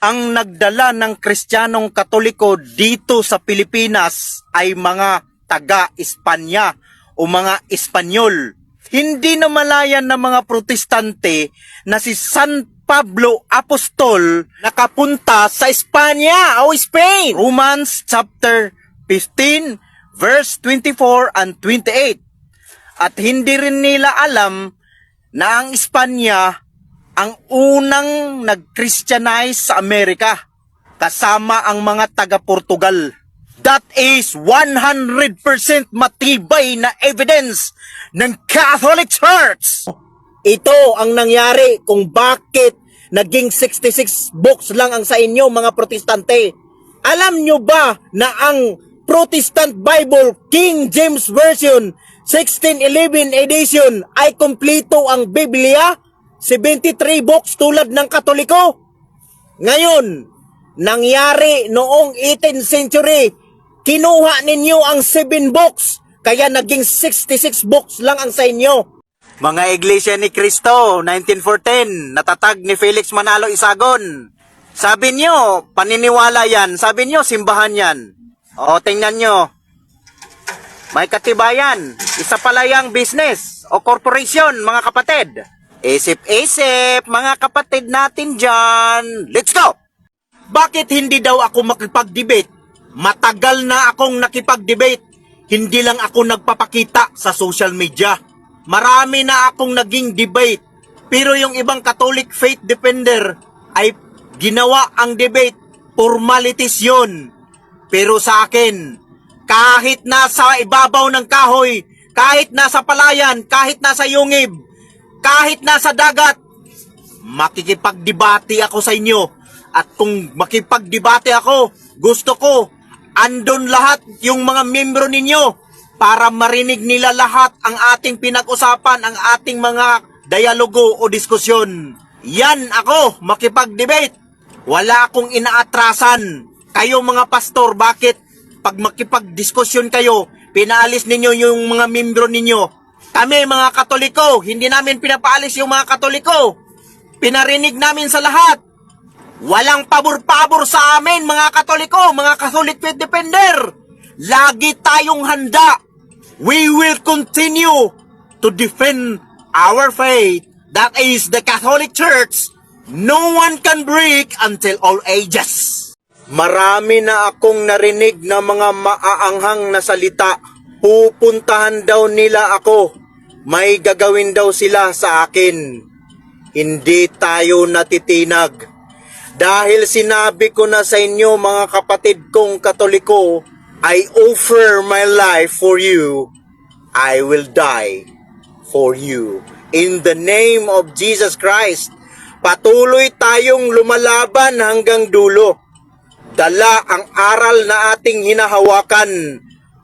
ang nagdala ng Kristiyanong Katoliko dito sa Pilipinas ay mga taga-Espanya o mga Espanyol. Hindi na malayan ng mga Protestante na si San Pablo Apostol nakapunta sa Espanya o Spain. Romans chapter 15 verse 24 and 28. At hindi rin nila alam na ang Espanya ang unang nag-Christianize sa Amerika kasama ang mga taga-Portugal. That is 100% matibay na evidence ng Catholic Church. Ito ang nangyari kung bakit naging 66 books lang ang sa inyo mga Protestante. Alam nyo ba na ang Protestant Bible King James Version 1611 edition ay kompleto ang Biblia? 73 books tulad ng Katoliko. Ngayon, nangyari noong 18th century, kinuha ninyo ang 7 books, kaya naging 66 books lang ang sa inyo. Mga Iglesia ni Cristo, 1914, natatag ni Felix Manalo Isagon. Sabi nyo, paniniwala yan. Sabi nyo, simbahan yan. O, tingnan nyo. May katibayan. Isa pala yung business o corporation, mga kapatid. Isip-isip, mga kapatid natin dyan. Let's go! Bakit hindi daw ako makipag-debate? Matagal na akong nakipag-debate. Hindi lang ako nagpapakita sa social media. Marami na akong naging debate. Pero yung ibang Catholic faith defender ay ginawa ang debate. Formalities yun. Pero sa akin, kahit nasa ibabaw ng kahoy, kahit nasa palayan, kahit nasa yungib, kahit nasa dagat, makikipagdebate ako sa inyo. At kung makipagdebate ako, gusto ko, andon lahat yung mga membro ninyo para marinig nila lahat ang ating pinag-usapan, ang ating mga dialogo o diskusyon. Yan ako, makipag-debate. Wala akong inaatrasan. Kayo mga pastor, bakit pag makipag-diskusyon kayo, pinaalis ninyo yung mga membro ninyo? Kami mga Katoliko, hindi namin pinapaalis yung mga Katoliko. Pinarinig namin sa lahat. Walang pabor-pabor sa amin mga Katoliko, mga Catholic faith defender. Lagi tayong handa. We will continue to defend our faith. That is the Catholic Church. No one can break until all ages. Marami na akong narinig na mga maaanghang na salita. Pupuntahan daw nila ako. May gagawin daw sila sa akin. Hindi tayo natitinag. Dahil sinabi ko na sa inyo mga kapatid kong Katoliko, I offer my life for you. I will die for you. In the name of Jesus Christ, patuloy tayong lumalaban hanggang dulo. Dala ang aral na ating hinahawakan,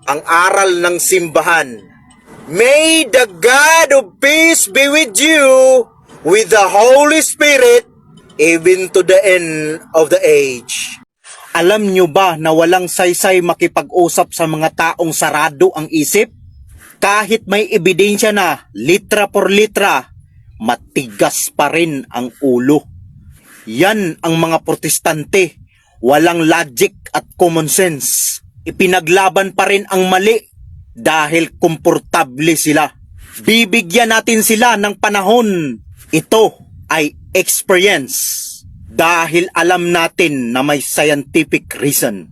ang aral ng simbahan. May the God of peace be with you, with the Holy Spirit, even to the end of the age. Alam nyo ba na walang saysay makipag-usap sa mga taong sarado ang isip? Kahit may ebidensya na, litra por litra, matigas pa rin ang ulo. Yan ang mga Protestante. Walang logic at common sense. Ipinaglaban pa rin ang mali dahil komportable sila. Bibigyan natin sila ng panahon. Ito ay experience dahil alam natin na may scientific reason.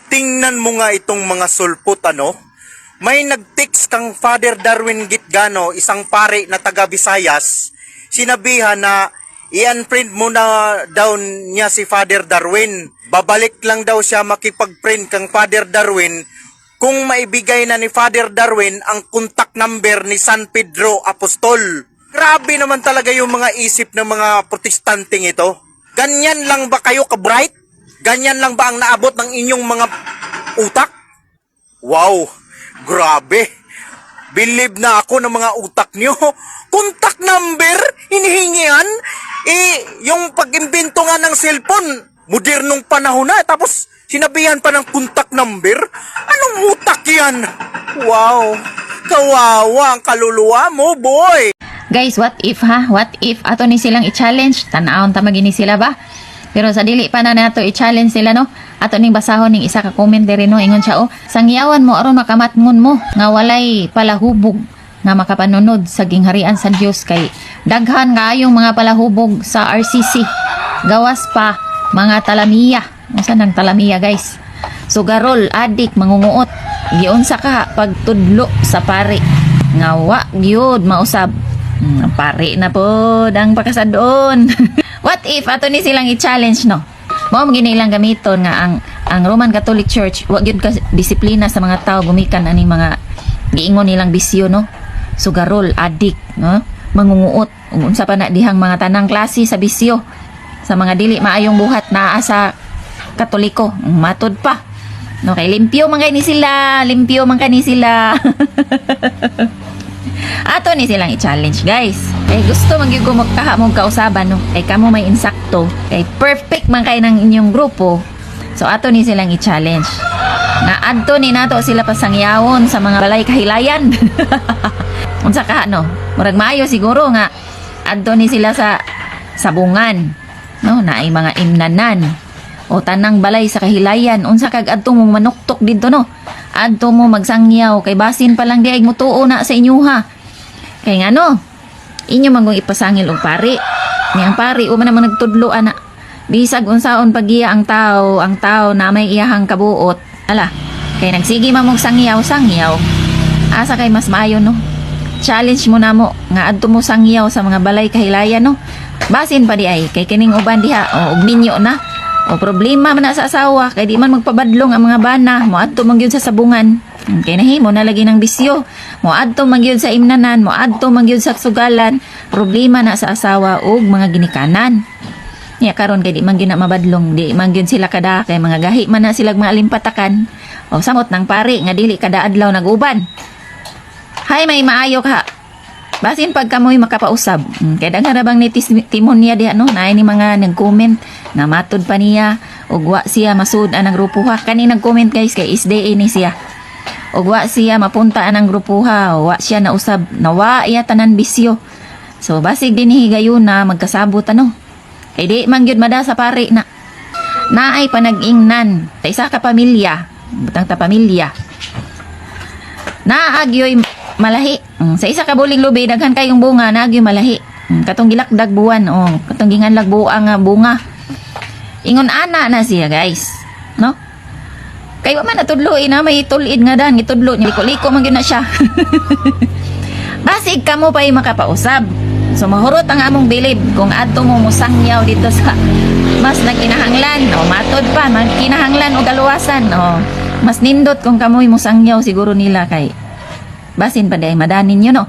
Tingnan mo nga itong mga sulpot ano. May nag-text kang Father Darwin Gitgano, isang pare na taga Visayas. Sinabihan na i-unfriend mo na daw niya si Father Darwin. Babalik lang daw siya makipag-friend kang Father Darwin kung maibigay na ni Father Darwin ang contact number ni San Pedro Apostol. Grabe naman talaga yung mga isip ng mga Protestanting ito. Ganyan lang ba kayo ka-bright? Ganyan lang ba ang naabot ng inyong mga utak? Wow, grabe. Believe na ako ng mga utak nyo. Contact number? Hinihingian? Yung pag-imbento nga ng cellphone, modernong panahon na, tapos sinabihan pa ng contact number? Anong utak yan? Wow, kawawa ang kaluluwa mo, boy. Guys, what if ha? What if ato ni silang i-challenge? Tanawon ta magini sila ba? Pero sa dili pa na nato i-challenge sila no. Ato ning basahon ning isa ka comment diri no, ingon siya sangyawan mo aron makamatngon mo nga walay palahubog nga makapanunod sa gingharian sa Dios kay daghan kaayong mga palahubog sa RCC. Gawas pa mga talamiya. Unsa nang talamiya guys? Sugarol, adik, mangunguot. Giunsa ka pagtudlo sa pari. Nga wa gyud mausab. Pari na po ang pakasadon. What if ato ni silang i-challenge no? Mao gini lang gamiton nga ang Roman Catholic Church wa gyud ka disiplina sa mga tao gumikan ani mga giingon nilang bisyo no. Sugarol, adik, no? Mangunguot, unsa pa na dihang mga tanang klase sa bisyo sa mga dili maayong buhat naa sa Katoliko, matod pa. No kay limpyo man kay ni sila, limpyo man kani sila. Ato ni silang i-challenge guys. Kay gusto man gyud ko magkaha mong kausaban no. Kay kamo may insakto, kay perfect man kay nang inyong grupo. So ato ni silang i-challenge. Nga adto ni nato sila pasangyawon sa mga balay kahilayan. Unsa ka no? Murag maayo siguro nga adto ni sila sa sabungan. No, naay mga imnanan o tanang balay sa kahilayan. Unsa kag adto mo manuktok didto no? Adto mo magsangyaw kay basin pa lang di ay mutuo na sa inyo ha. Kay ngano? Inyo mangong ipasangil og pari. Ni ang pari o man namang nagtudlo ana. Bisag unsaon pagiya ang tao na may iyahang kabuot. Ala, kay nagsigi mamong sangyaw. Asa kay mas maayo no? Challenge mo na mo nga adto mo sangyaw sa mga balay kahilayan no. Basin pa di ay kay kining uban diha o og ninyo na. O problema man na sa asawa kay di man magpabadlong ang mga bana mo adto man gyud sa sabungan. Kay nahimo na lagi ng bisyo. Mo adto man gyud sa imnanan, mo adto man gyud sa sugalan. Problema na sa asawa ug mga ginikanan. Niya karon kay di man gyud na mabadlong, di man gyud sila kada kay mga gahi man na sila mga alimpatakan. O samot nang pari nga dili kada adlaw naguban. Hay may maayo ka. Basin pag kamoy makapausab. Kay daghan ra bang ni timonya diha no, naay ni mga nag-comment na matod pa niya ug wa siya masud ang grupuha. Kani nag-comment guys kay SDA ni siya. Ug wa siya mapunta ang grupuha, wa siya nausab, nawa iya tanan bisyo. So basig din higayon na magkasabot ano. Kay di man gyud mada sa pari na. Naay panag-ingnan sa isa ka pamilya, butang ta pamilya. Naagyoy malahi. Sa isa ka buling lubi daghan kayong bunga naagyoy malahi. Katong gilakdag buwan katong ginganlag buang nga bunga. Ingon ana na siya guys, no? Kay wa man natudloy na may tulid nga dan gitudlo niya liko-liko man gyud na siya. Basig kamo pay makapausab. So mahurot ang among bilib kung adto mo musangyaw dito sa mas nagkinahanglan matod pa magkinahanglan o galuwasan mas nindot kung kamoy musangyaw siguro nila kay basin pa day madanin nyo no.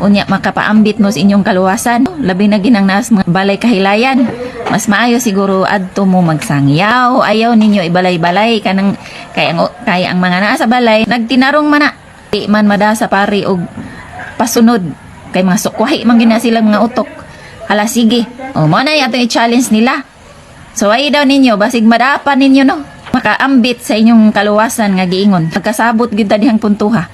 Unya makapaambit mo sa inyong kaluwasan labi na ginang nas mga balay kahilayan mas maayo siguro adto mo magsangyaw ayaw ninyo ibalay-balay kanang kay ang mga naa sa balay nagtinarong man na di man mada sa pari og pasunod kay mga sukwahi man gina silang mga utok hala sige mo na yato i-challenge nila so ay daw ninyo basig madapan ninyo no makaambit sa inyong kaluwasan nga giingon pagkasabot gyud ta dihang puntuha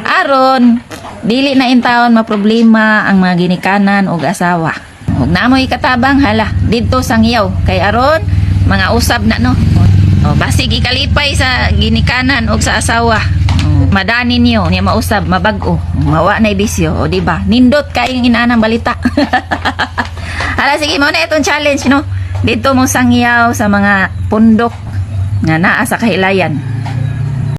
aron dili na intawon maproblema ang mga ginikanan og asawa ug naamoy katabang hala didto sangyaw kay aron mga usab na no basig ikalipay sa ginikanan og sa asawa madani niyo niya mausab mabag-o mawa na bisyo o di ba nindot kayong inaanang balita. Hala sige mo na itong challenge no dito mo sangyaw sa mga pundok nga naa sa kahilayan